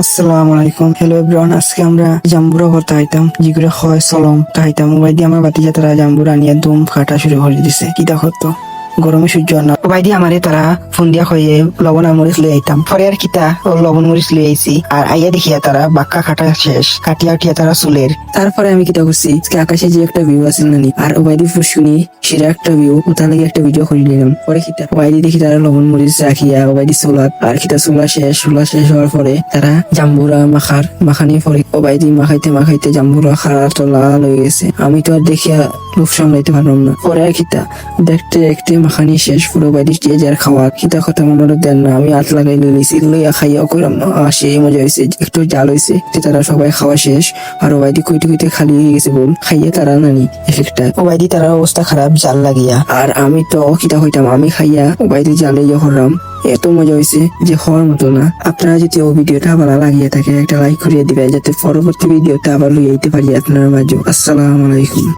আসসালামু আলাইকুম। Hello everyone, আজকে আমরা জাম্বুরা করতে আইতাম যেগুলো হয় সলম খাইতাম। মোবাইল দিয়ে আমার বাতি তারা জাম্বুরা নিয়ে দুম কাটা শুরু করে দিছে। কি দেখো তো গরমে সহ্য না। মোবাইল দিয়ে আমারে তারা ফোন দিয়া হয়ে লবণ আর মরিচ লই আইতাম। পরে আর কিতা ও লবণ মরিচ লই আইছি আর আইয়া দেখিয়া তারা বাক্কা কাটা শেষ কাটিয়া উঠিয়া তারা চুলের। তারপরে আমি কিতা করছি, আজকে আকাশে যে একটা ভিউ আছে নানি আর ওবাইদি শুনি সেটা একটা ভিউ, ওটার লাগে একটা ভিডিও করে নিলাম। পরে কিতা ওবাইদি দেখি তারা লবণ মরিচ রাখিয়া ওবাইদি চুলাত আর কিতা চুলা শেষ হওয়ার পরে তারা জাম্বুরা মাখানি পরে ওবাইদি মাখাইতে মাখাইতে জাম্বুরা খাড়া তো লাল হয়ে গেছে। আমি তো আর দেখিয়া লোভ সামলাইতে পারলাম না। পরে আর কিতা দেখতে দেখতে মাখানি শেষ, পুরো বাইরে দিয়ে যার খাওয়া খিতা কথা মনে দেন না। আমি হাত লাগাই লইছি, লইয়া খাইয়াও করলাম না। সেই মজা হয়েছে, একটু জাল হয়েছে। তারা সবাই খাওয়া শেষ আর ওবাইদি কইতে কইতে খালি হয়ে গেছে বল খাইয়া তারা নানি একটা ওবাইদি তার অবস্থা খারাপ জাল লাগিয়া। আর আমি তো খিতা হইতাম, আমি খাইয়া ওবাইদি জালে ইয়ে করলাম। এত মজা হয়েছে যে হওয়ার মতো না। আপনারা যদি ও ভিডিওটা ভালো লাগিয়ে থাকে একটা লাইক করিয়ে দিবেন, যাতে পরবর্তী ভিডিওতে আবার লইয়া দিতে পারি আপনার মাঝে। আসসালামু আলাইকুম।